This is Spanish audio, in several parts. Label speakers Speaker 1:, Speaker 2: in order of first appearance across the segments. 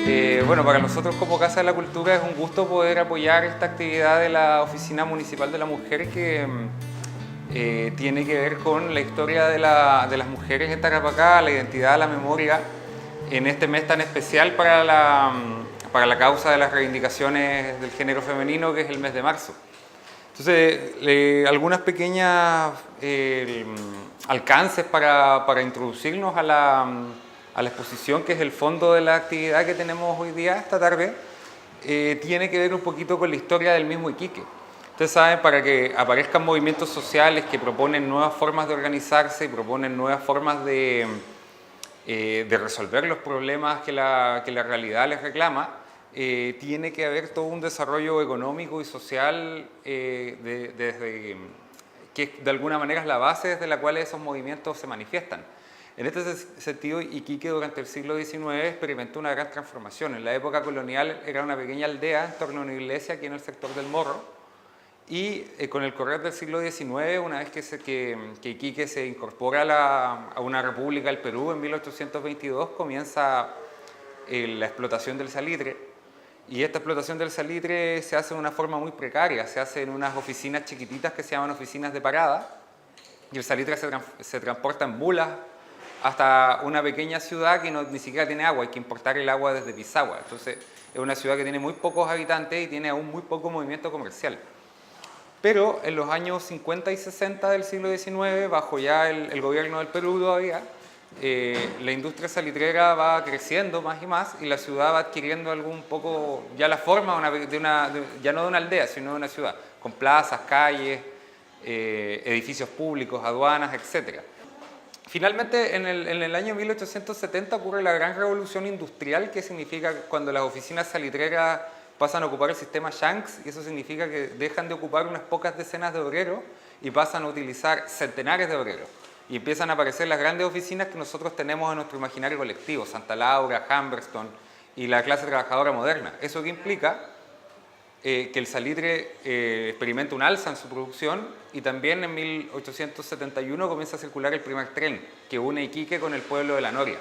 Speaker 1: Bueno, para nosotros como Casa de la Cultura es un gusto poder apoyar esta actividad de la Oficina Municipal de la Mujer que tiene que ver con la historia de las mujeres en Tarapacá, la identidad, la memoria, en este mes tan especial para la causa de las reivindicaciones del género femenino, que es el mes de marzo. Entonces, algunas pequeñas alcances para introducirnos a la exposición, que es el fondo de la actividad que tenemos hoy día, esta tarde, tiene que ver un poquito con la historia del mismo Iquique. Ustedes saben, para que aparezcan movimientos sociales que proponen nuevas formas de organizarse, proponen nuevas formas de resolver los problemas que la realidad les reclama, tiene que haber todo un desarrollo económico y social que de alguna manera es la base desde la cual esos movimientos se manifiestan. En este sentido, Iquique durante el siglo XIX experimentó una gran transformación. En la época colonial era una pequeña aldea en torno a una iglesia aquí en el sector del Morro, y con el correr del siglo XIX, una vez que Iquique se incorpora a una república del Perú en 1822, comienza la explotación del salitre. Y esta explotación del salitre se hace de una forma muy precaria, se hace en unas oficinas chiquititas que se llaman oficinas de parada, y el salitre se transporta en mulas hasta una pequeña ciudad que ni siquiera tiene agua, hay que importar el agua desde Pisagua. Entonces es una ciudad que tiene muy pocos habitantes y tiene aún muy poco movimiento comercial. Pero en los años 50 y 60 del siglo XIX, bajo ya el gobierno del Perú todavía, la industria salitrera va creciendo más y más, y la ciudad va adquiriendo algún poco ya la forma ya no de una aldea, sino de una ciudad, con plazas, calles, edificios públicos, aduanas, etc. Finalmente, en el año 1870 ocurre la gran revolución industrial, que significa cuando las oficinas salitreras pasan a ocupar el sistema Shanks, y eso significa que dejan de ocupar unas pocas decenas de obreros y pasan a utilizar centenares de obreros. Y empiezan a aparecer las grandes oficinas que nosotros tenemos en nuestro imaginario colectivo, Santa Laura, Humberston y la clase trabajadora moderna. ¿Eso qué implica? Que el salitre experimenta un alza en su producción, y también en 1871 comienza a circular el primer tren que une Iquique con el pueblo de La Noria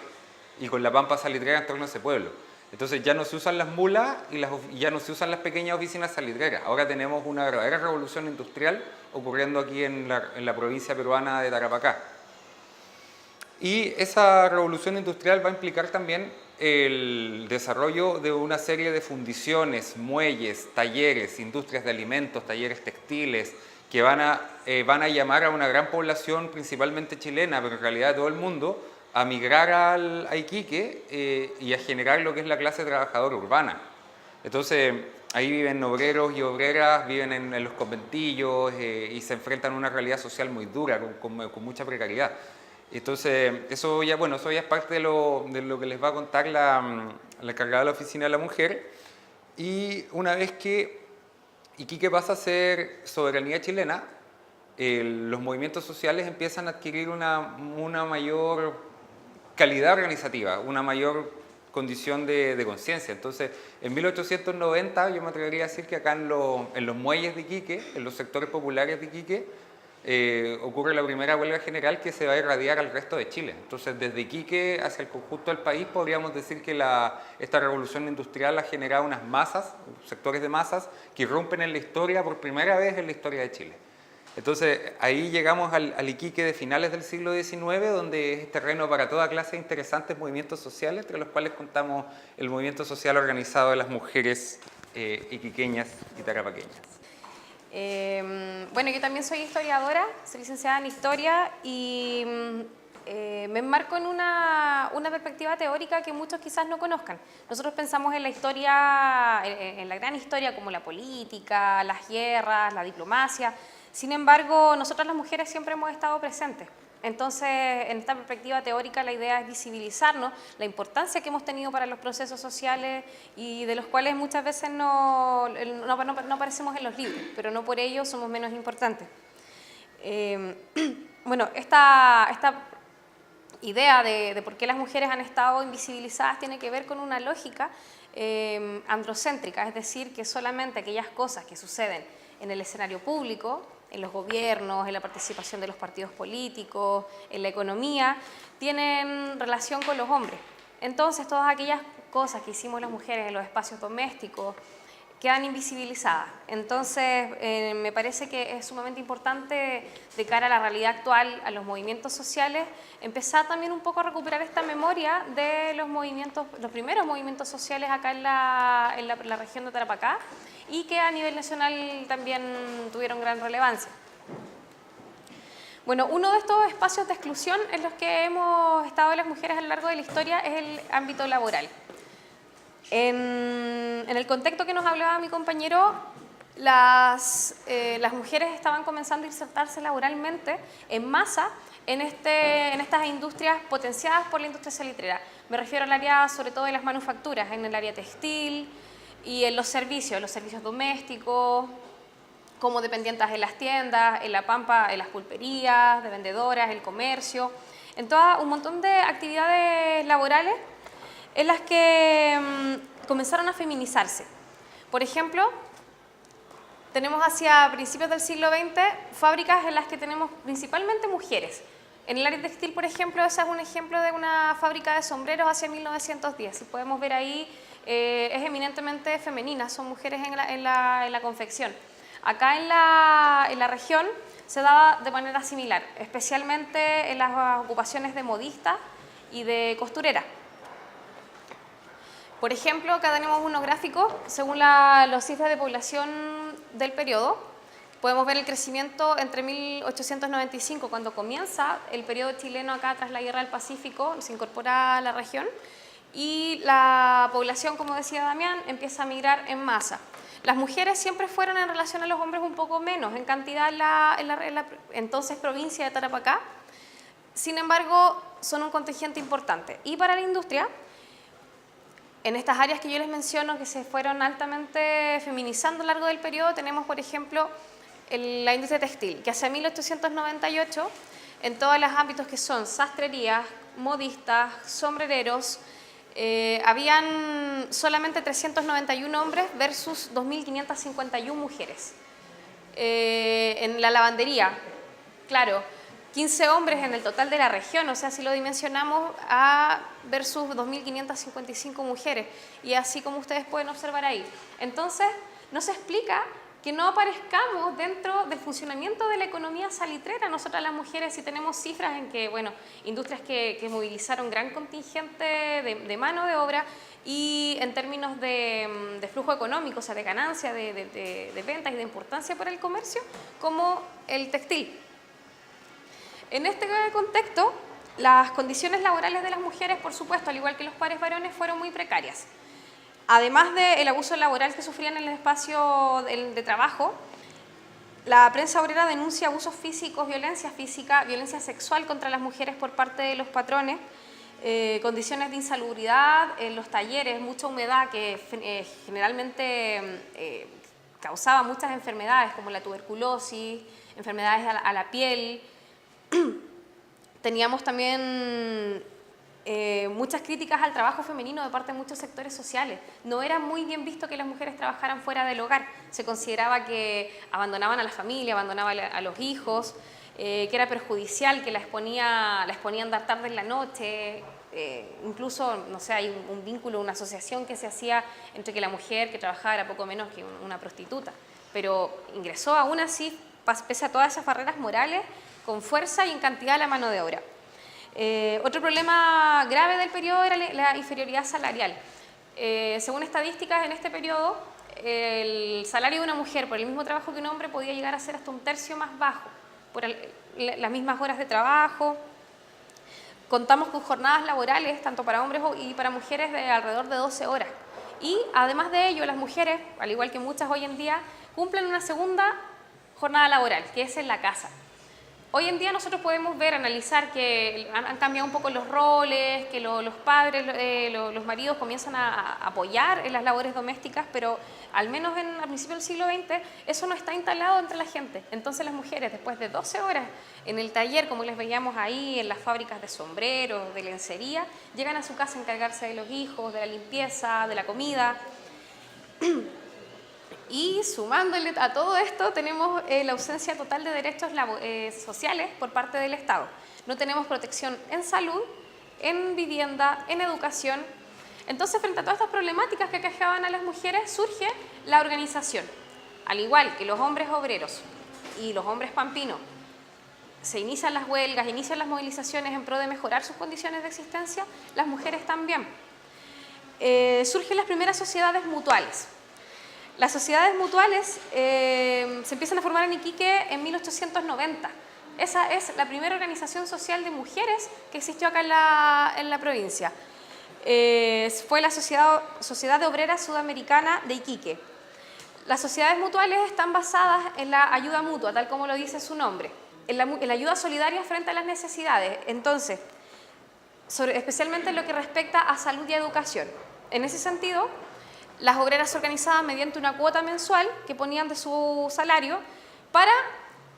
Speaker 1: y con la pampa salitrera en torno a ese pueblo. Entonces ya no se usan las mulas y ya no se usan las pequeñas oficinas salitreras. Ahora tenemos una verdadera revolución industrial ocurriendo aquí en la provincia peruana de Tarapacá. Y esa revolución industrial va a implicar también el desarrollo de una serie de fundiciones, muelles, talleres, industrias de alimentos, talleres textiles, que van a llamar a una gran población, principalmente chilena, pero en realidad de todo el mundo, a migrar a Iquique y a generar lo que es la clase trabajadora urbana. Entonces, ahí viven obreros y obreras, viven en los conventillos y se enfrentan a una realidad social muy dura, con mucha precariedad. Entonces, eso ya es parte de lo que les va a contar la encargada de la Oficina de la Mujer. Y una vez que Iquique pasa a ser soberanía chilena, los movimientos sociales empiezan a adquirir una mayor calidad organizativa, una mayor condición de conciencia. Entonces, en 1890 yo me atrevería a decir que acá en los muelles de Iquique, en los sectores populares de Iquique, ocurre la primera huelga general que se va a irradiar al resto de Chile. Entonces, desde Iquique hacia el conjunto del país, podríamos decir que esta revolución industrial ha generado unas masas, sectores de masas, que irrumpen en la historia por primera vez en la historia de Chile. Entonces, ahí llegamos al Iquique de finales del siglo XIX, donde es terreno para toda clase de interesantes movimientos sociales, entre los cuales contamos el movimiento social organizado de las mujeres iquiqueñas y tarapaqueñas.
Speaker 2: Bueno, yo también soy historiadora, soy licenciada en Historia, y me enmarco en una perspectiva teórica que muchos quizás no conozcan. Nosotros pensamos en la historia, en la gran historia, como la política, las guerras, la diplomacia. Sin embargo, nosotras las mujeres siempre hemos estado presentes. Entonces, en esta perspectiva teórica, la idea es visibilizarnos la importancia que hemos tenido para los procesos sociales, y de los cuales muchas veces no aparecemos en los libros, pero no por ello somos menos importantes. Bueno, esta idea de por qué las mujeres han estado invisibilizadas tiene que ver con una lógica androcéntrica, es decir, que solamente aquellas cosas que suceden en el escenario público, en los gobiernos, en la participación de los partidos políticos, en la economía, tienen relación con los hombres. Entonces, todas aquellas cosas que hicimos las mujeres en los espacios domésticos quedan invisibilizadas. Entonces, me parece que es sumamente importante, de cara a la realidad actual, a los movimientos sociales, empezar también un poco a recuperar esta memoria de los movimientos, los primeros movimientos sociales acá en la región de Tarapacá, y que a nivel nacional también tuvieron gran relevancia. Bueno, uno de estos espacios de exclusión en los que hemos estado las mujeres a lo largo de la historia es el ámbito laboral. En el contexto que nos hablaba mi compañero, las mujeres estaban comenzando a insertarse laboralmente en masa en estas industrias potenciadas por la industria salitrera. Me refiero al área sobre todo de las manufacturas, en el área textil y en los servicios domésticos, como dependientes en las tiendas, en la pampa, en las pulperías, de vendedoras, el comercio, en todo un montón de actividades laborales en las que comenzaron a feminizarse. Por ejemplo, tenemos hacia principios del siglo XX fábricas en las que tenemos principalmente mujeres. En el área textil, por ejemplo, ese es un ejemplo de una fábrica de sombreros hacia 1910. Si podemos ver ahí, es eminentemente femenina, son mujeres en la confección. Acá en la región se daba de manera similar, especialmente en las ocupaciones de modista y de costurera. Por ejemplo, acá tenemos unos gráficos según los cifras de población del periodo. Podemos ver el crecimiento entre 1895, cuando comienza el periodo chileno acá tras la Guerra del Pacífico, se incorpora a la región, y la población, como decía Damián, empieza a migrar en masa. Las mujeres siempre fueron, en relación a los hombres, un poco menos en cantidad en la entonces provincia de Tarapacá. Sin embargo, son un contingente importante. Y para la industria, en estas áreas que yo les menciono, que se fueron altamente feminizando a lo largo del periodo, tenemos, por ejemplo, la industria textil, que hacia 1898, en todos los ámbitos que son sastrerías, modistas, sombrereros, habían solamente 391 hombres versus 2.551 mujeres. En la lavandería, claro, 15 hombres en el total de la región, o sea, si lo dimensionamos versus 2.555 mujeres, y así como ustedes pueden observar ahí. Entonces, no se explica que no aparezcamos dentro del funcionamiento de la economía salitrera. Nosotras las mujeres sí tenemos cifras en que, bueno, industrias que movilizaron gran contingente de mano de obra, y en términos de flujo económico, o sea, de ganancia, de ventas y de importancia para el comercio, como el textil. En este contexto, las condiciones laborales de las mujeres, por supuesto, al igual que los pares varones, fueron muy precarias. Además del abuso laboral que sufrían en el espacio de trabajo, la prensa obrera denuncia abusos físicos, violencia física, violencia sexual contra las mujeres por parte de los patrones, condiciones de insalubridad en los talleres, mucha humedad que generalmente causaba muchas enfermedades como la tuberculosis, enfermedades a la piel. Teníamos también muchas críticas al trabajo femenino de parte de muchos sectores sociales. No era muy bien visto que las mujeres trabajaran fuera del hogar. Se consideraba que abandonaban a la familia, abandonaban a los hijos, que era perjudicial, que las ponían a andar tarde en la noche. Incluso, no sé, hay un vínculo, una asociación que se hacía entre que la mujer que trabajaba era poco menos que una prostituta. Pero ingresó aún así, pese a todas esas barreras morales, con fuerza y en cantidad a la mano de obra. Otro problema grave del periodo era la inferioridad salarial. Según estadísticas, en este periodo, el salario de una mujer por el mismo trabajo que un hombre podía llegar a ser hasta 1/3 más bajo, por las mismas horas de trabajo. Contamos con jornadas laborales, tanto para hombres y para mujeres, de alrededor de 12 horas. Y además de ello, las mujeres, al igual que muchas hoy en día, cumplen una segunda jornada laboral, que es en la casa. Hoy en día nosotros podemos ver, analizar que han cambiado un poco los roles, que los padres, los maridos comienzan a apoyar en las labores domésticas, pero al menos a principios del siglo XX eso no está instalado entre la gente. Entonces las mujeres, después de 12 horas en el taller, como les veíamos ahí, en las fábricas de sombreros, de lencería, llegan a su casa a encargarse de los hijos, de la limpieza, de la comida. Y sumándole a todo esto, tenemos la ausencia total de derechos sociales por parte del Estado. No tenemos protección en salud en vivienda, en educación. Entonces, frente a todas estas problemáticas que aquejaban a las mujeres, surge la organización. Al igual que los hombres obreros y los hombres pampinos, se inician las huelgas, inician las movilizaciones en pro de mejorar sus condiciones de existencia, las mujeres también. Surgen las primeras sociedades mutuales. Las sociedades mutuales se empiezan a formar en Iquique en 1890. Esa es la primera organización social de mujeres que existió acá en la provincia. Fue la Sociedad Obrera Sudamericana de Iquique. Las sociedades mutuales están basadas en la ayuda mutua, tal como lo dice su nombre, en la ayuda solidaria frente a las necesidades. Entonces, especialmente en lo que respecta a salud y educación. En ese sentido, las obreras se organizaban mediante una cuota mensual que ponían de su salario para,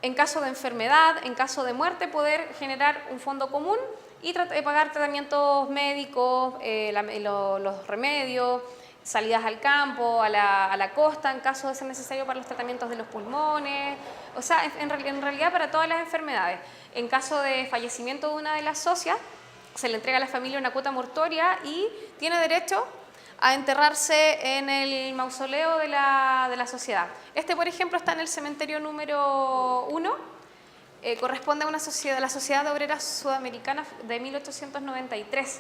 Speaker 2: en caso de enfermedad, en caso de muerte, poder generar un fondo común y pagar tratamientos médicos, los remedios, salidas al campo, a la costa, en caso de ser necesario para los tratamientos de los pulmones, o sea, en realidad para todas las enfermedades. En caso de fallecimiento de una de las socias, se le entrega a la familia una cuota mortuoria y tiene derecho a enterrarse en el mausoleo de la sociedad. Este, por ejemplo, está en el cementerio número 1, corresponde a la Sociedad Obrera Sudamericana de 1893.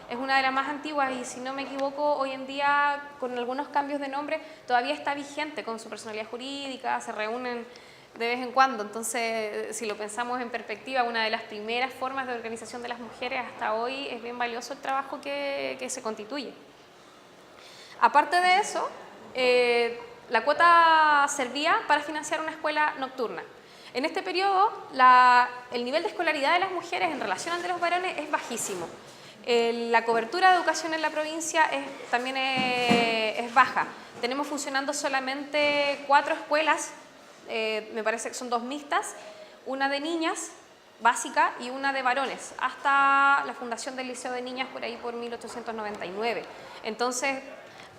Speaker 2: Es una de las más antiguas y, si no me equivoco, hoy en día, con algunos cambios de nombre, todavía está vigente con su personalidad jurídica, se reúnen de vez en cuando. Entonces, si lo pensamos en perspectiva, una de las primeras formas de organización de las mujeres hasta hoy, es bien valioso el trabajo que se constituye. Aparte de eso, la cuota servía para financiar una escuela nocturna. En este periodo, el nivel de escolaridad de las mujeres en relación al de los varones es bajísimo. La cobertura de educación en la provincia también es baja. Tenemos funcionando solamente 4 escuelas, me parece que son 2 mixtas, una de niñas básica y una de varones, hasta la fundación del Liceo de Niñas por ahí por 1899. Entonces,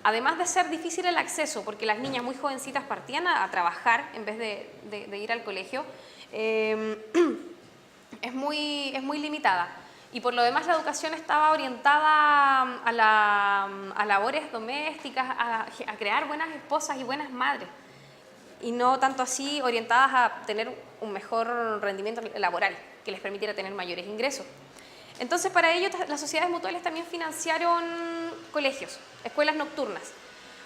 Speaker 2: además de ser difícil el acceso, porque las niñas muy jovencitas partían a trabajar en vez de ir al colegio, es muy limitada. Y por lo demás, la educación estaba orientada a labores domésticas, a crear buenas esposas y buenas madres, y no tanto así orientadas a tener un mejor rendimiento laboral que les permitiera tener mayores ingresos. Entonces, para ello, las sociedades mutuales también financiaron colegios, escuelas nocturnas.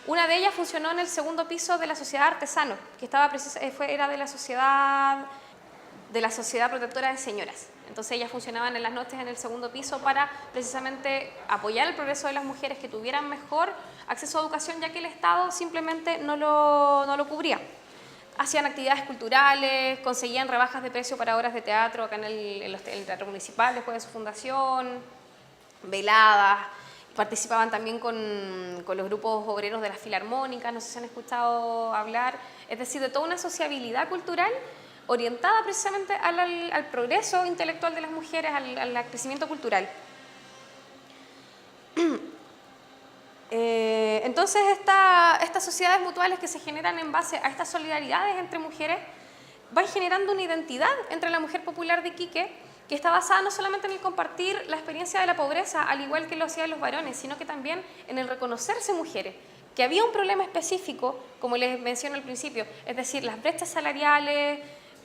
Speaker 2: Una de ellas funcionó en el segundo piso de la Sociedad Artesano, que era de la Sociedad Protectora de Señoras. Entonces, ellas funcionaban en las noches en el segundo piso para precisamente apoyar el progreso de las mujeres, que tuvieran mejor acceso a educación, ya que el Estado simplemente no lo cubría. Hacían actividades culturales, conseguían rebajas de precio para obras de teatro acá en el Teatro Municipal después de su fundación, veladas, participaban también con los grupos obreros de las filarmónicas, no sé si han escuchado hablar, es decir, de toda una sociabilidad cultural orientada precisamente al progreso intelectual de las mujeres, al crecimiento cultural. Entonces, estas sociedades mutuales que se generan en base a estas solidaridades entre mujeres van generando una identidad entre la mujer popular de Iquique que está basada no solamente en el compartir la experiencia de la pobreza, al igual que lo hacían los varones, sino que también en el reconocerse mujeres, que había un problema específico, como les menciono al principio, es decir, las brechas salariales,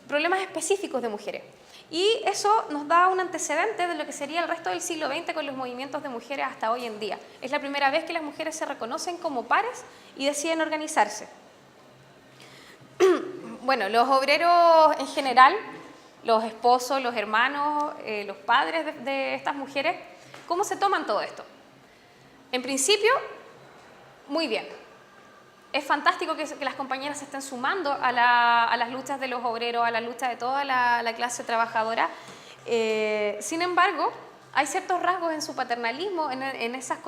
Speaker 2: problemas específicos de mujeres. Y eso nos da un antecedente de lo que sería el resto del siglo XX con los movimientos de mujeres hasta hoy en día. Es la primera vez que las mujeres se reconocen como pares y deciden organizarse. Bueno, los obreros en general, los esposos, los hermanos, los padres de estas mujeres, ¿cómo se toman todo esto? En principio, muy bien. Es fantástico que las compañeras se estén sumando a las luchas de los obreros, a la lucha de toda la clase trabajadora. Sin embargo, hay ciertos rasgos en su paternalismo, en esas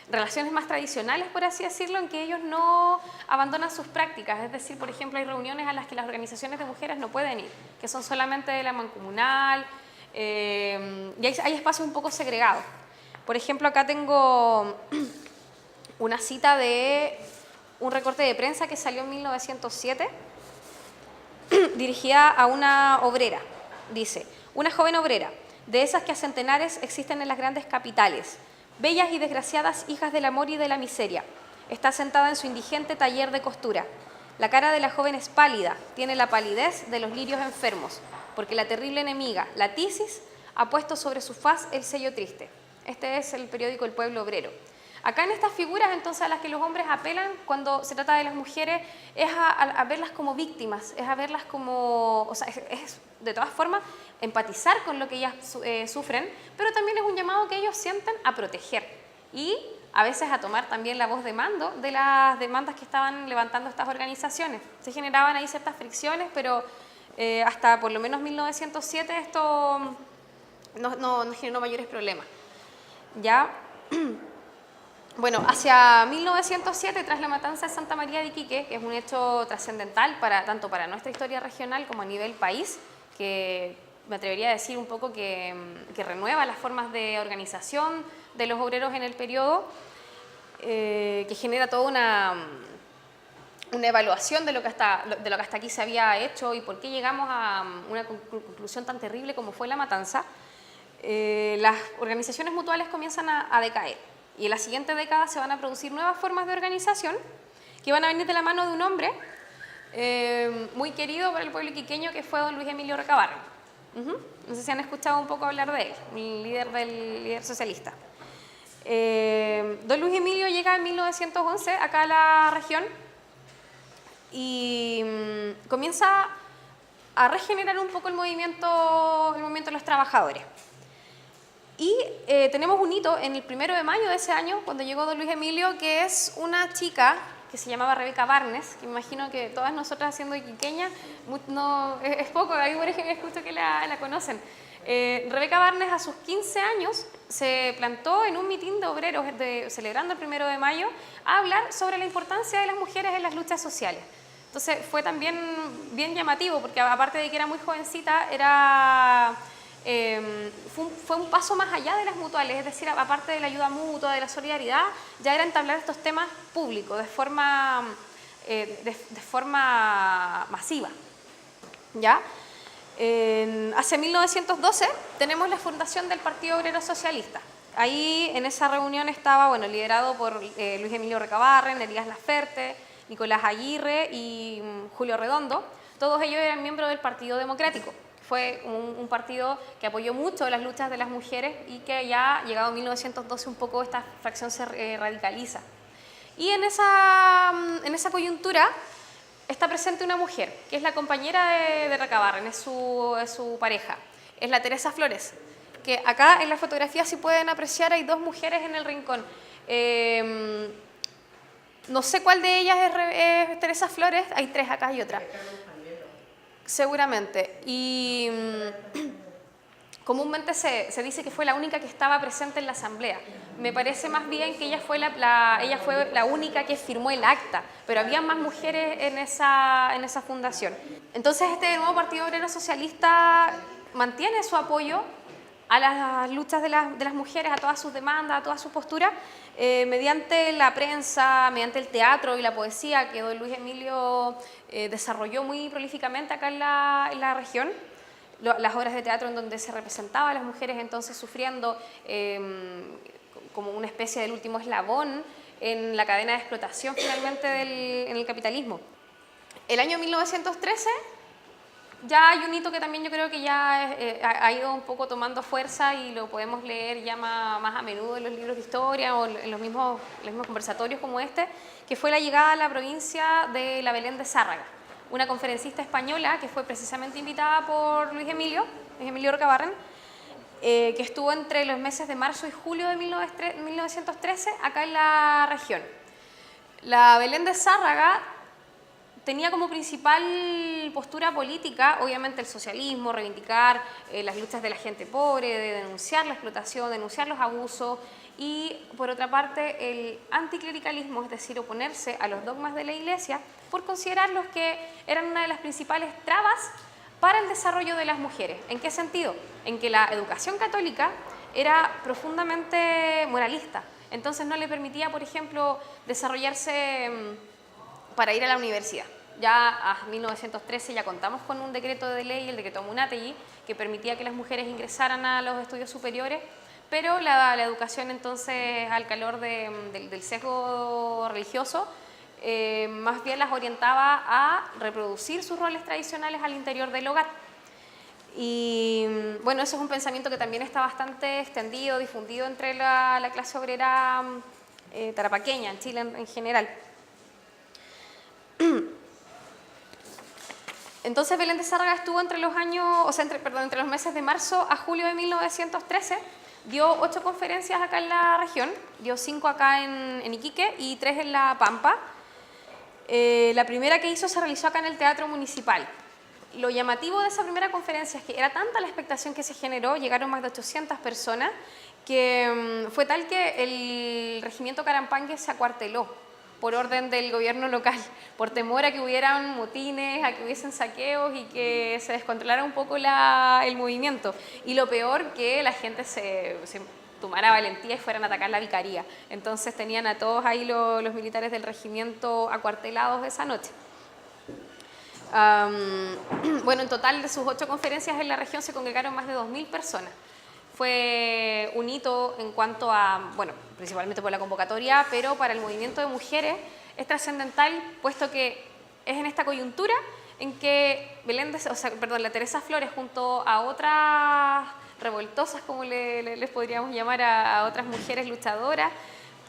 Speaker 2: relaciones más tradicionales, por así decirlo, en que ellos no abandonan sus prácticas. Es decir, por ejemplo, hay reuniones a las que las organizaciones de mujeres no pueden ir, que son solamente de la mancomunal, y hay espacios un poco segregados. Por ejemplo, acá tengo una cita de un recorte de prensa que salió en 1907, dirigida a una obrera. Dice: una joven obrera, de esas que a centenares existen en las grandes capitales, bellas y desgraciadas hijas del amor y de la miseria. Está sentada en su indigente taller de costura. La cara de la joven es pálida, tiene la palidez de los lirios enfermos, porque la terrible enemiga, la tisis, ha puesto sobre su faz el sello triste. Este es el periódico El Pueblo Obrero. Acá en estas figuras, entonces, a las que los hombres apelan cuando se trata de las mujeres es a verlas como víctimas, es a verlas como, o sea, es de todas formas empatizar con lo que ellas sufren, pero también es un llamado que ellos sienten a proteger y a veces a tomar también la voz de mando de las demandas que estaban levantando estas organizaciones. Se generaban ahí ciertas fricciones, pero hasta por lo menos 1907 esto no generó mayores problemas. Ya. Bueno, hacia 1907, tras la matanza de Santa María de Iquique, que es un hecho trascendental tanto para nuestra historia regional como a nivel país, que me atrevería a decir un poco que renueva las formas de organización de los obreros en el periodo, que genera toda una evaluación de lo que hasta aquí se había hecho y por qué llegamos a una conclusión tan terrible como fue la matanza. Las organizaciones mutuales comienzan a decaer. Y en la siguiente década se van a producir nuevas formas de organización que van a venir de la mano de un hombre muy querido para el pueblo iquiqueño, que fue don Luis Emilio Recabarren. No sé si han escuchado un poco hablar de él, el líder socialista. Don Luis Emilio llega en 1911 acá a la región y comienza a regenerar un poco el movimiento de los trabajadores. Y tenemos un hito en el 1 de mayo de ese año, cuando llegó don Luis Emilio, que es una chica que se llamaba Rebeca Barnes, que me imagino que todas nosotras siendo iquiqueñas, es poco, hay mujeres que escucho que la conocen. Rebeca Barnes a sus 15 años se plantó en un mitin de obreros celebrando el 1 de mayo a hablar sobre la importancia de las mujeres en las luchas sociales. Entonces fue también bien llamativo, porque aparte de que era muy jovencita, fue un paso más allá de las mutuales, es decir, aparte de la ayuda mutua, de la solidaridad, ya era entablar estos temas públicos de forma masiva. ¿Ya? Hacia 1912 tenemos la fundación del Partido Obrero Socialista. Ahí en esa reunión estaba liderado por Luis Emilio Recabarren, Elías Laferte, Nicolás Aguirre y Julio Redondo. Todos ellos eran miembros del Partido Democrático. Fue un partido que apoyó mucho las luchas de las mujeres y que ya llegado a 1912 un poco esta fracción se radicaliza. Y en esa coyuntura está presente una mujer, que es la compañera de Recabarren, es su pareja, es la Teresa Flores, que acá en la fotografía, si pueden apreciar, hay dos mujeres en el rincón. No sé cuál de ellas es Teresa Flores, hay tres, acá hay otra. Seguramente. Y comúnmente se dice que fue la única que estaba presente en la asamblea. Me parece más bien que ella fue la única que firmó el acta, pero había más mujeres en esa fundación. Entonces este nuevo Partido Obrero Socialista mantiene su apoyo a las luchas de las mujeres, a todas sus demandas, a todas sus posturas, mediante la prensa, mediante el teatro y la poesía que don Luis Emilio desarrolló muy prolíficamente acá en la región. Las obras de teatro en donde se representaba a las mujeres entonces sufriendo como una especie del último eslabón en la cadena de explotación finalmente en el capitalismo. El año 1913 ya hay un hito que también yo creo que ya ha ido un poco tomando fuerza y lo podemos leer ya más a menudo en los libros de historia o en los mismos conversatorios como este, que fue la llegada a la provincia de la Belén de Zárraga, una conferencista española que fue precisamente invitada por Luis Emilio Recabarren, que estuvo entre los meses de marzo y julio de 1913 acá en la región. La Belén de Zárraga tenía como principal postura política, obviamente, el socialismo, reivindicar las luchas de la gente pobre, de denunciar la explotación, denunciar los abusos y, por otra parte, el anticlericalismo, es decir, oponerse a los dogmas de la Iglesia por considerarlos que eran una de las principales trabas para el desarrollo de las mujeres. ¿En qué sentido? En que la educación católica era profundamente moralista, entonces no le permitía, por ejemplo, desarrollarse para ir a la universidad. Ya a 1913 ya contamos con un decreto de ley, el decreto Munategui, que permitía que las mujeres ingresaran a los estudios superiores, pero la educación entonces, al calor del sesgo religioso, más bien las orientaba a reproducir sus roles tradicionales al interior del hogar. Y bueno, eso es un pensamiento que también está bastante extendido, difundido entre la clase obrera tarapaqueña, en Chile en general. Entonces Belén de Zárraga estuvo entre los años, o sea, entre los meses de marzo a julio de 1913, dio 8 conferencias acá en la región, dio 5 acá en Iquique y 3 en La Pampa. La primera que hizo se realizó acá en el Teatro Municipal. Lo llamativo de esa primera conferencia es que era tanta la expectación que se generó, llegaron más de 800 personas, que fue tal que el regimiento Carampangue se acuarteló por orden del gobierno local, por temor a que hubieran motines, a que hubiesen saqueos y que se descontrolara un poco el movimiento. Y lo peor, que la gente se tomara valentía y fueran a atacar la vicaría. Entonces tenían a todos ahí los militares del regimiento acuartelados esa noche. Bueno, en total de sus 8 conferencias en la región se congregaron más de 2.000 personas. Fue un hito en cuanto a, bueno, principalmente por la convocatoria, pero para el movimiento de mujeres es trascendental, puesto que es en esta coyuntura en que la Teresa Flores, junto a otras revoltosas, como les podríamos llamar, a otras mujeres luchadoras,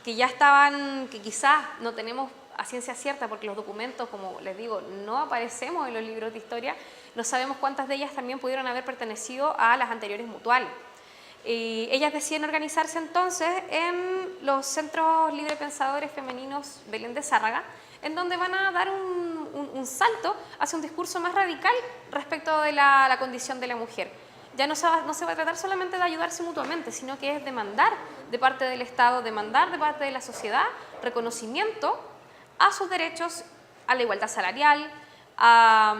Speaker 2: que ya estaban, que quizás no tenemos a ciencia cierta, porque los documentos, como les digo, no aparecemos en los libros de historia, no sabemos cuántas de ellas también pudieron haber pertenecido a las anteriores mutuales. Y ellas deciden organizarse entonces en los Centros Librepensadores Femeninos Belén de Zárraga, en donde van a dar un salto hacia un discurso más radical respecto de la condición de la mujer. Ya no se va a tratar solamente de ayudarse mutuamente, sino que es demandar de parte del Estado, demandar de parte de la sociedad reconocimiento a sus derechos, a la igualdad salarial, a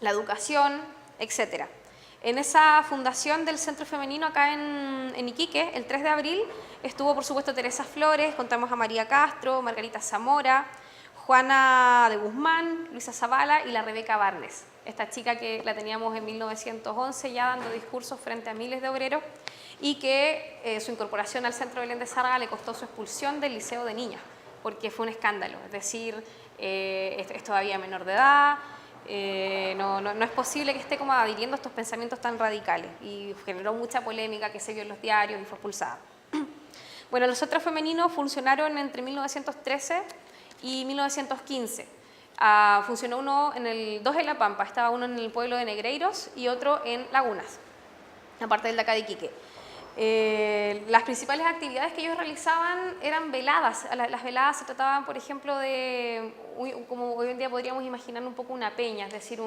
Speaker 2: la educación, etc. En esa fundación del Centro Femenino acá en Iquique, el 3 de abril, estuvo por supuesto Teresa Flores, contamos a María Castro, Margarita Zamora, Juana de Guzmán, Luisa Zavala y la Rebeca Barnes, esta chica que la teníamos en 1911 ya dando discursos frente a miles de obreros y que su incorporación al Centro Belén de Zárraga le costó su expulsión del Liceo de Niñas, porque fue un escándalo, es decir, es todavía menor de edad, no es posible que esté como adhiriendo a estos pensamientos tan radicales y generó mucha polémica que se vio en los diarios y fue expulsada. Bueno, los centros femeninos funcionaron entre 1913 y 1915. Funcionó dos en La Pampa, estaba uno en el pueblo de Negreiros y otro en Lagunas, aparte del de acá de Iquique. Las principales actividades que ellos realizaban eran veladas. Las veladas se trataban, por ejemplo, de, como hoy en día podríamos imaginar, un poco una peña, es decir,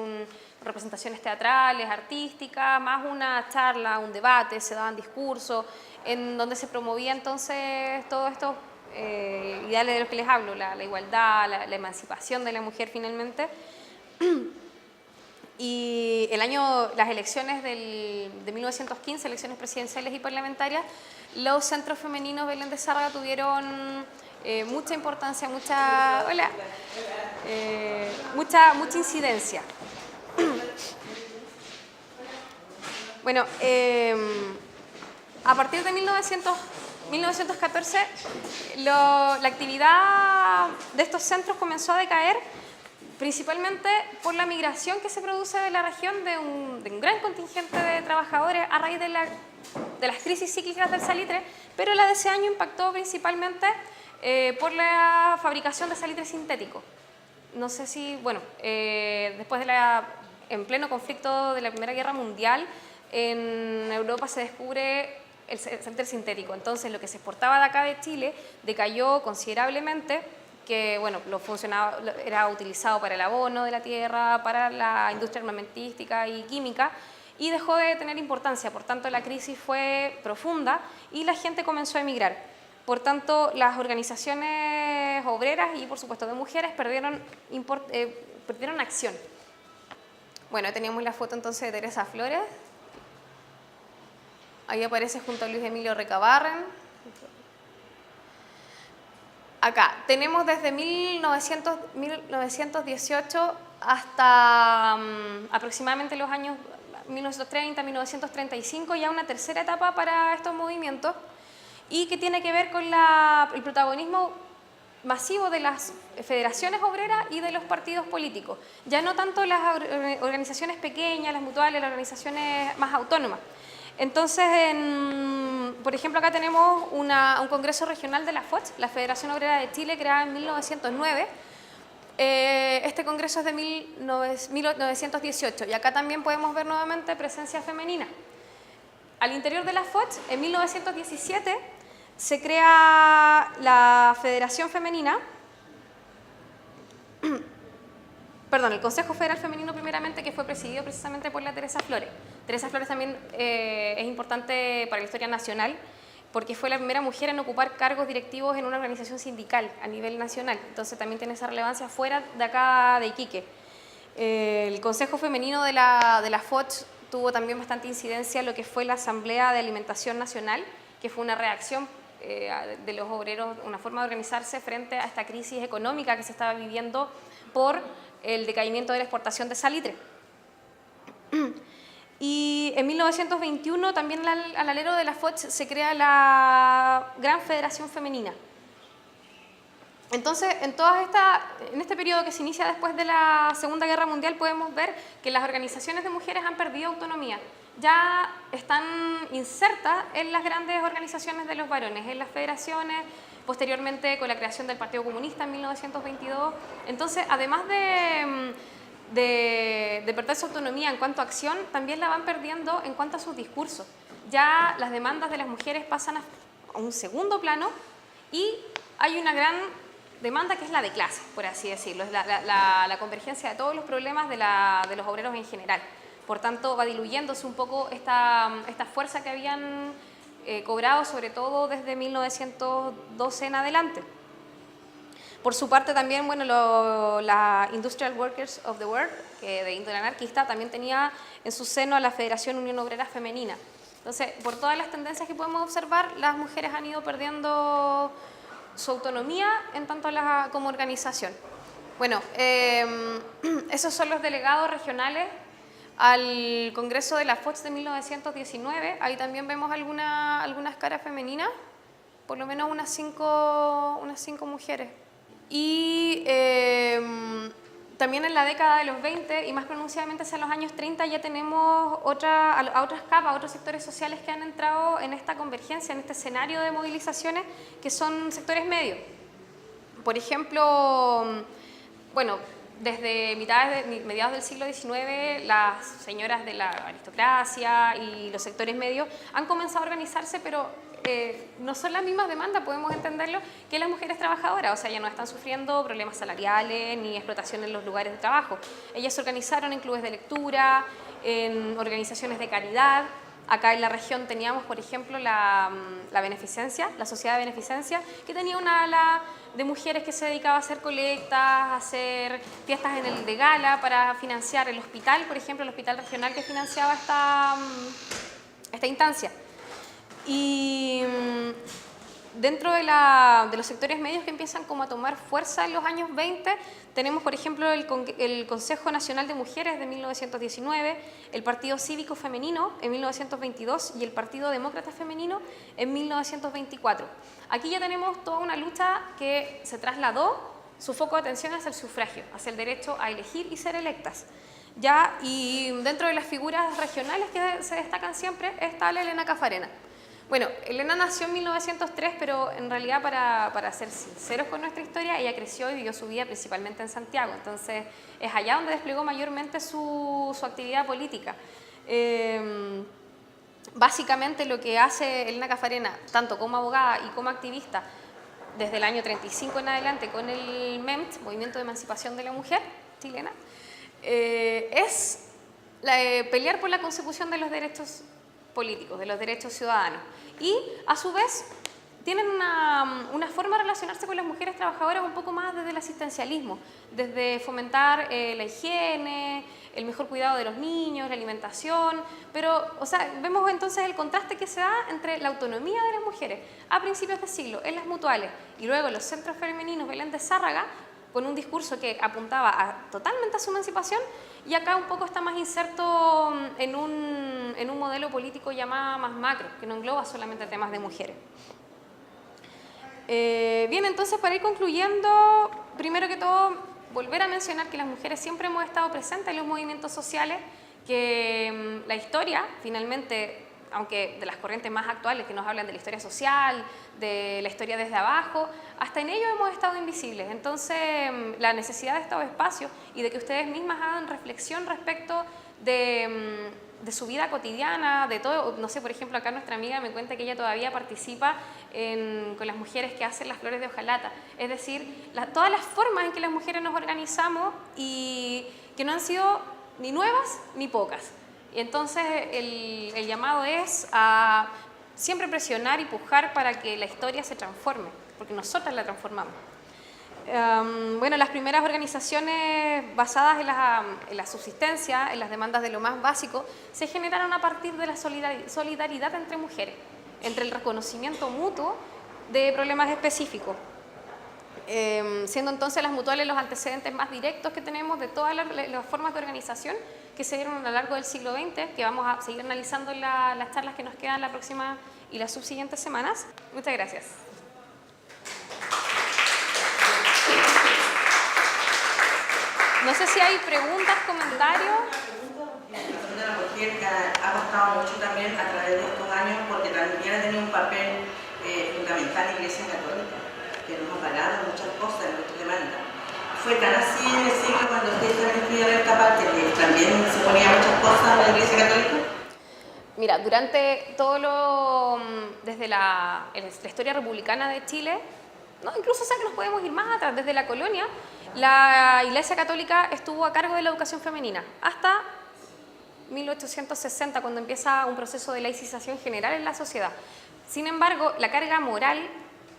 Speaker 2: representaciones teatrales, artísticas, más una charla, un debate, se daban discursos, en donde se promovía entonces todos estos ideales de los que les hablo, la igualdad, la emancipación de la mujer finalmente. Y las elecciones de 1915, elecciones presidenciales y parlamentarias, los centros femeninos Belén de Zárraga tuvieron mucha importancia, mucha incidencia. Bueno, a partir de 1914, la actividad de estos centros comenzó a decaer, principalmente por la migración que se produce de la región de un gran contingente de trabajadores a raíz de las crisis cíclicas del salitre, pero la de ese año impactó principalmente por la fabricación de salitre sintético. No sé si, bueno, después en pleno conflicto de la Primera Guerra Mundial, en Europa se descubre el salitre sintético, entonces lo que se exportaba de acá de Chile decayó considerablemente, que bueno, era utilizado para el abono de la tierra, para la industria armamentística y química, y dejó de tener importancia. Por tanto, la crisis fue profunda y la gente comenzó a emigrar. Por tanto, las organizaciones obreras y, por supuesto, de mujeres perdieron acción. Bueno, teníamos la foto entonces de Teresa Flores. Ahí aparece junto a Luis Emilio Recabarren. acá tenemos desde 1918 hasta aproximadamente los años 1930, 1935, ya una tercera etapa para estos movimientos y que tiene que ver con el protagonismo masivo de las federaciones obreras y de los partidos políticos. Ya no tanto las organizaciones pequeñas, las mutuales, las organizaciones más autónomas. Entonces, por ejemplo, acá tenemos un congreso regional de la FOCH, la Federación Obrera de Chile, creada en 1909. Este congreso es de 1918 y acá también podemos ver nuevamente presencia femenina. Al interior de la FOCH, en 1917, se crea la Federación Femenina, perdón, el Consejo Federal Femenino primeramente, que fue presidido precisamente por la Teresa Flores. Teresa Flores también es importante para la historia nacional porque fue la primera mujer en ocupar cargos directivos en una organización sindical a nivel nacional. Entonces también tiene esa relevancia fuera de acá de Iquique. El Consejo Femenino de la FOCH tuvo también bastante incidencia en lo que fue la Asamblea de Alimentación Nacional, que fue una reacción de los obreros, una forma de organizarse frente a esta crisis económica que se estaba viviendo por el decaimiento de la exportación de salitre. Y en 1921 también al alero de la FOCH se crea la Gran Federación Femenina. Entonces, en este periodo que se inicia después de la Segunda Guerra Mundial podemos ver que las organizaciones de mujeres han perdido autonomía. Ya están insertas en las grandes organizaciones de los varones, en las federaciones, posteriormente con la creación del Partido Comunista en 1922. Entonces, además de perder su autonomía en cuanto a acción, también la van perdiendo en cuanto a sus discursos. Ya las demandas de las mujeres pasan a un segundo plano y hay una gran demanda que es la de clase, por así decirlo, es la convergencia de todos los problemas de los obreros en general. Por tanto, va diluyéndose un poco esta fuerza que habían cobrado, sobre todo desde 1912 en adelante. Por su parte también, bueno, la Industrial Workers of the World, que de índole anarquista, también tenía en su seno a la Federación Unión Obrera Femenina. Entonces, por todas las tendencias que podemos observar, las mujeres han ido perdiendo su autonomía en tanto como organización. Bueno, esos son los delegados regionales al Congreso de la FOCH de 1919. Ahí también vemos algunas caras femeninas, por lo menos unas cinco mujeres. Y también en la década de los 20 y más pronunciadamente hacia los años 30 ya tenemos otras capas, otros sectores sociales que han entrado en esta convergencia, en este escenario de movilizaciones, que son sectores medios. Por ejemplo, bueno, desde mediados del siglo XIX, las señoras de la aristocracia y los sectores medios han comenzado a organizarse, pero no son las mismas demandas, podemos entenderlo, que las mujeres trabajadoras. O sea, ya no están sufriendo problemas salariales ni explotación en los lugares de trabajo. Ellas se organizaron en clubes de lectura, en organizaciones de caridad. Acá en la región teníamos, por ejemplo, la beneficencia, la sociedad de beneficencia, que tenía una ala de mujeres que se dedicaba a hacer colectas, a hacer fiestas en el de gala para financiar el hospital, por ejemplo, el hospital regional que financiaba esta instancia. Y dentro de los sectores medios que empiezan como a tomar fuerza en los años 20, tenemos, por ejemplo, el Consejo Nacional de Mujeres de 1919, el Partido Cívico Femenino en 1922 y el Partido Demócrata Femenino en 1924. Aquí ya tenemos toda una lucha que se trasladó su foco de atención hacia el sufragio, hacia el derecho a elegir y ser electas. Ya, y dentro de las figuras regionales que se destacan siempre está la Elena Cafarena. Bueno, Elena nació en 1903, pero en realidad, para ser sinceros con nuestra historia, ella creció y vivió su vida principalmente en Santiago. Entonces, es allá donde desplegó mayormente su actividad política. Básicamente, lo que hace Elena Cafarena, tanto como abogada y como activista, desde el año 35 en adelante, con el MEMT, Movimiento de Emancipación de la Mujer chilena, es pelear por la consecución de los derechos políticos, de los derechos ciudadanos. Y a su vez tienen una forma de relacionarse con las mujeres trabajadoras un poco más desde el asistencialismo, desde fomentar la higiene, el mejor cuidado de los niños, la alimentación, pero, o sea, vemos entonces el contraste que se da entre la autonomía de las mujeres a principios de siglo en las mutuales y luego los centros femeninos Belén de Zárraga, con un discurso que apuntaba totalmente a su emancipación, y acá un poco está más inserto en un modelo político llamado más macro, que no engloba solamente temas de mujeres. Bien, entonces para ir concluyendo, primero que todo, volver a mencionar que las mujeres siempre hemos estado presentes en los movimientos sociales, que la historia, finalmente, aunque de las corrientes más actuales que nos hablan de la historia social, de la historia desde abajo, hasta en ello hemos estado invisibles. Entonces, la necesidad de estos espacios y de que ustedes mismas hagan reflexión respecto de su vida cotidiana, de todo, no sé, por ejemplo, acá nuestra amiga me cuenta que ella todavía participa con las mujeres que hacen las flores de hojalata, es decir, todas las formas en que las mujeres nos organizamos y que no han sido ni nuevas ni pocas. Y entonces el llamado es a siempre presionar y pujar para que la historia se transforme, porque nosotras la transformamos. Bueno, las primeras organizaciones basadas en la subsistencia, en las demandas de lo más básico, se generaron a partir de la solidaridad entre mujeres, entre el reconocimiento mutuo de problemas específicos. Siendo entonces las mutuales los antecedentes más directos que tenemos de todas las formas de organización que se dieron a lo largo del siglo XX, que vamos a seguir analizando en las charlas que nos quedan la próxima y las subsiguientes semanas. Muchas gracias. No sé si hay preguntas, comentarios.
Speaker 3: La mujer ha costado mucho también a través de estos años porque también ha tenido un papel fundamental en la Iglesia Católica, que nos ha parado muchas cosas en nuestra demanda. Fue tan así en el siglo cuando ustedes también estudiaron esta parte que también se ponía muchas cosas en la Iglesia Católica.
Speaker 2: Mira, durante desde la historia republicana de Chile, no, incluso sé que nos podemos ir más atrás, desde la colonia, la Iglesia Católica estuvo a cargo de la educación femenina hasta 1860, cuando empieza un proceso de laicización general en la sociedad. Sin embargo, la carga moral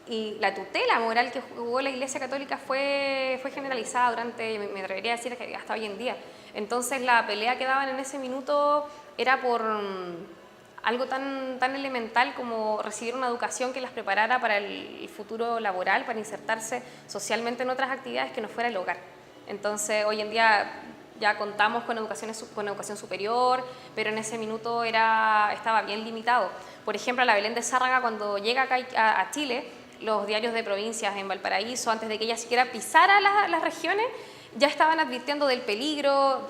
Speaker 2: y la tutela moral que jugó la Iglesia Católica fue generalizada durante, me atrevería a decir, que hasta hoy en día. Entonces la pelea que daban en ese minuto era por algo tan elemental como recibir una educación que las preparara para el futuro laboral, para insertarse socialmente en otras actividades que no fuera el hogar. Entonces hoy en día ya contamos con educación superior, pero en ese minuto estaba bien limitado. Por ejemplo, a la Belén de Zárraga, cuando llega acá a Chile, los diarios de provincias en Valparaíso, antes de que ella siquiera pisara las regiones, ya estaban advirtiendo del peligro,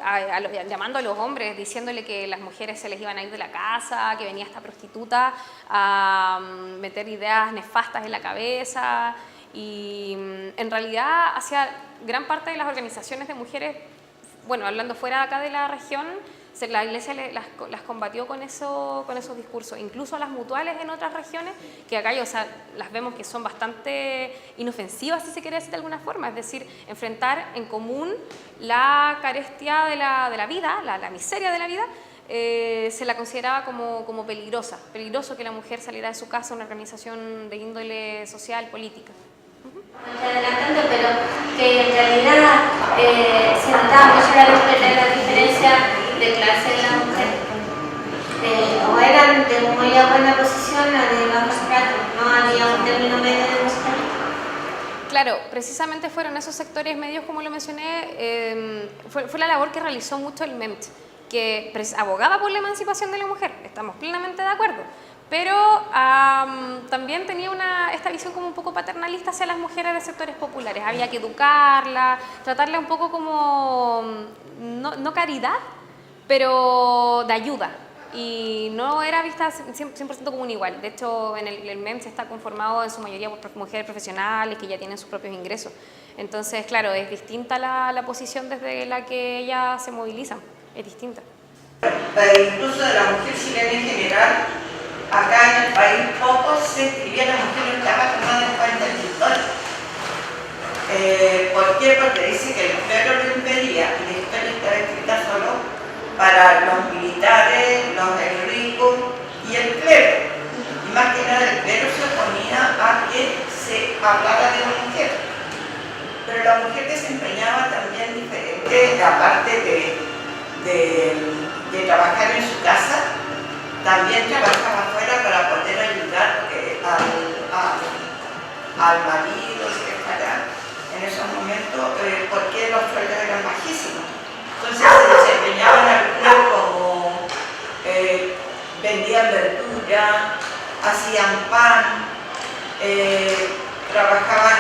Speaker 2: llamando a los hombres, diciéndole que las mujeres se les iban a ir de la casa, que venía esta prostituta a meter ideas nefastas en la cabeza. Y en realidad, hacia gran parte de las organizaciones de mujeres, bueno, hablando fuera de acá de la región, la Iglesia las combatió con esos discursos, incluso a las mutuales en otras regiones, que acá las vemos que son bastante inofensivas, si se quiere decir de alguna forma, es decir, enfrentar en común la carestía de la vida, la miseria de la vida, se la consideraba como peligroso que la mujer saliera de su casa a una organización de índole social, política.
Speaker 4: Adelantando, pero que en realidad se notaba mucho la diferencia de clase de la mujer. O eran de muy buena posición o de bajo estrato, no había un término medio de mujer.
Speaker 2: Claro, precisamente fueron esos sectores medios, como lo mencioné, fue la labor que realizó mucho el MEMT, que abogaba por la emancipación de la mujer, estamos plenamente de acuerdo, pero también tenía esta visión como un poco paternalista hacia las mujeres de sectores populares. Había que educarla, tratarla un poco como, no caridad, pero de ayuda. Y no era vista 100% como un igual. De hecho, en el MEMS está conformado en su mayoría por mujeres profesionales que ya tienen sus propios ingresos. Entonces, claro, es distinta la posición desde la que ellas se movilizan. Es distinta.
Speaker 3: Incluso de la mujer chilena en general, acá en el país poco se escribía la mujer en la más de 40 escritores. ¿Por qué? Porque dice que el clero lo impedía, y la historia estaba escrita solo para los militares, los ricos y el clero. Y más que nada el clero se oponía a que se hablaba de la mujer. Pero la mujer desempeñaba también diferente, aparte de trabajar en su casa, también trabajaba afuera para poder ayudar al marido, etcétera, en esos momentos, porque los sueldos eran bajísimos. Entonces se desempeñaban algunas como vendían verdura, hacían pan, trabajaban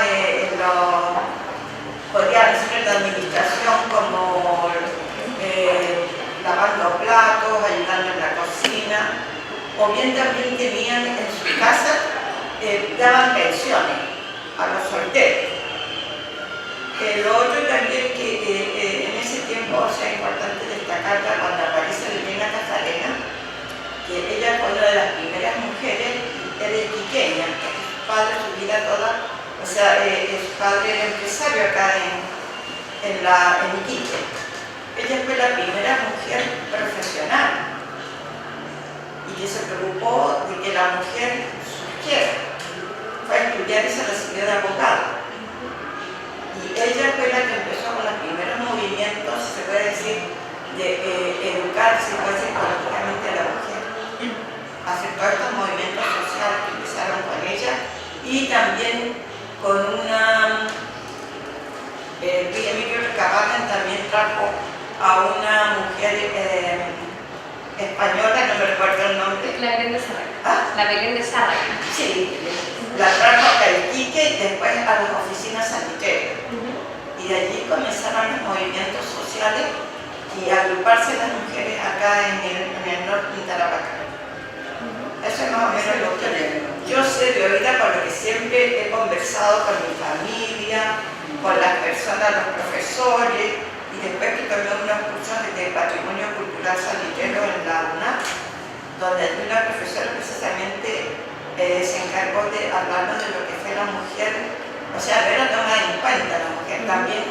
Speaker 3: podían hacer en la administración como lavando platos, ayudando en la cocina, o bien también tenían en su casa, daban pensiones a los solteros. Lo otro también que en ese tiempo, o sea, es importante destacarla cuando aparece Elena Casarena, que ella fue una de las primeras mujeres iquiqueña, que su padre, su vida toda, o sea, su padre era empresario acá en Iquique. Ella fue la primera mujer profesional y que se preocupó de que la mujer surgiera. Fue a estudiar y se recibió de abogada. Y ella fue la que empezó con los primeros movimientos, se puede decir, de educar, se puede decir, políticamente a la mujer. Hacer todos estos movimientos sociales que empezaron con ella y también con una... Emilio Recabarren también trajo a una mujer española, no me recuerdo el nombre.
Speaker 2: La Belén de Sárraga.
Speaker 3: ¿Ah?
Speaker 2: La Belén de Sárraga.
Speaker 3: Sí, la trajo a Iquique y después a las oficinas sanitarias. Y de allí comenzaron los movimientos sociales y a agruparse las mujeres acá en el norte de Tarapacá. Eso es más o menos lo que yo sé de oída, por lo que siempre he conversado con mi familia, con las personas, los profesores, y después que tomé unos cursos de patrimonio cultural salitero en la UNAP, donde una profesora precisamente se encargó de hablarnos de lo que fue la mujer, o sea, ver a tomar en cuenta la mujer también.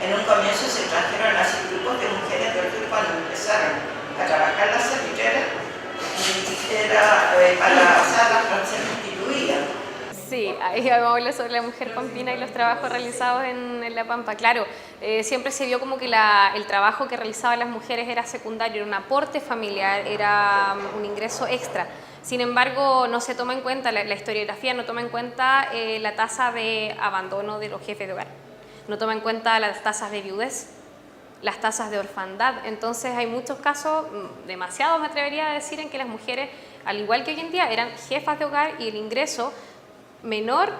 Speaker 3: En un comienzo se trajeron así grupos de mujeres del sur cuando empezaron a trabajar las saliteras, y era para las ser instituidas.
Speaker 2: Sí, ahí vamos a hablar sobre la mujer pampina y los trabajos realizados en La Pampa. Claro, siempre se vio como que el trabajo que realizaban las mujeres era secundario, era un aporte familiar, era un ingreso extra. Sin embargo, no se toma en cuenta, la historiografía no toma en cuenta la tasa de abandono de los jefes de hogar, no toma en cuenta las tasas de viudez, las tasas de orfandad. Entonces hay muchos casos, demasiados me atrevería a decir, en que las mujeres, al igual que hoy en día, eran jefas de hogar y el ingreso menor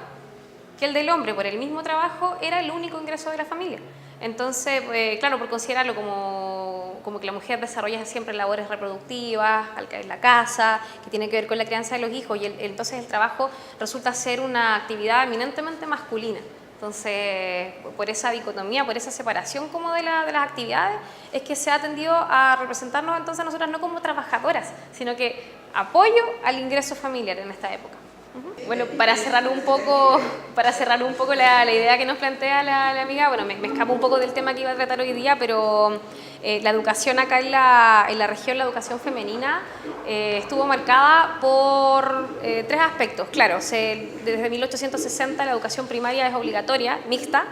Speaker 2: que el del hombre por el mismo trabajo era el único ingreso de la familia. Entonces, claro, por considerarlo como que la mujer desarrolla siempre labores reproductivas, al caer en la casa, que tiene que ver con la crianza de los hijos, y entonces el trabajo resulta ser una actividad eminentemente masculina. Entonces, por esa dicotomía, por esa separación como de las actividades, es que se ha tendido a representarnos entonces a nosotras no como trabajadoras, sino que apoyo al ingreso familiar en esta época. Bueno, para cerrar un poco la idea que nos plantea la amiga, bueno, me escapo un poco del tema que iba a tratar hoy día, pero la educación acá en la región, la educación femenina, estuvo marcada por tres aspectos. Claro, desde 1860 la educación primaria es obligatoria, mixta,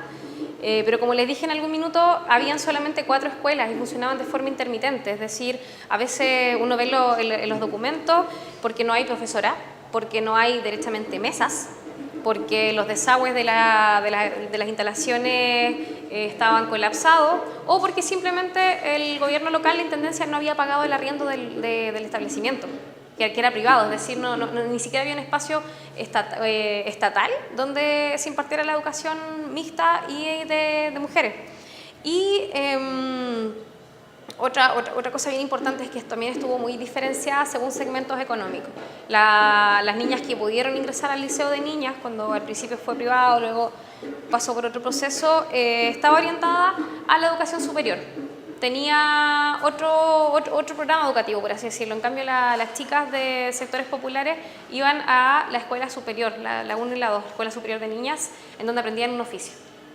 Speaker 2: pero como les dije en algún minuto, habían solamente 4 escuelas y funcionaban de forma intermitente, es decir, a veces uno ve en los documentos porque no hay profesora, porque no hay derechamente mesas, porque los desagües de las instalaciones estaban colapsados, o porque simplemente el gobierno local, la intendencia, no había pagado el arriendo del establecimiento, que era privado, es decir, ni siquiera había un espacio estatal donde se impartiera la educación mixta y de mujeres. Y otra cosa bien importante es que también estuvo muy diferenciada según segmentos económicos. Las niñas que pudieron ingresar al liceo de niñas, cuando al principio fue privado, luego pasó por otro proceso, estaba orientada a la educación superior. Tenía otro programa educativo, por así decirlo. En cambio, las chicas de sectores populares iban a la escuela superior, la 1 y la 2, Escuela Superior de Niñas, en donde aprendían un oficio.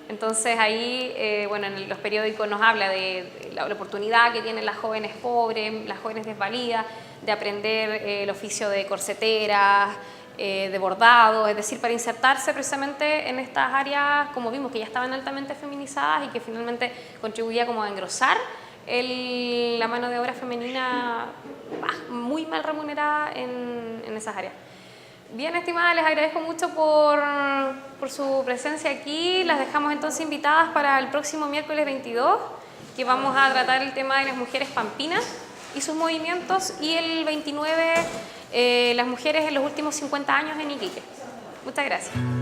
Speaker 2: Entonces ahí, bueno, en los periódicos nos habla de la oportunidad que tienen las jóvenes pobres, las jóvenes desvalidas, de aprender el oficio de corseteras, de bordado, es decir, para insertarse precisamente en estas áreas, como vimos, que ya estaban altamente feminizadas y que finalmente contribuía como a engrosar la mano de obra femenina muy mal remunerada en esas áreas. Bien, estimadas, les agradezco mucho por su presencia aquí. Las dejamos entonces invitadas para el próximo miércoles 22, que vamos a tratar el tema de las mujeres pampinas y sus movimientos, y el 29, las mujeres en los últimos 50 años en Iquique. Muchas gracias.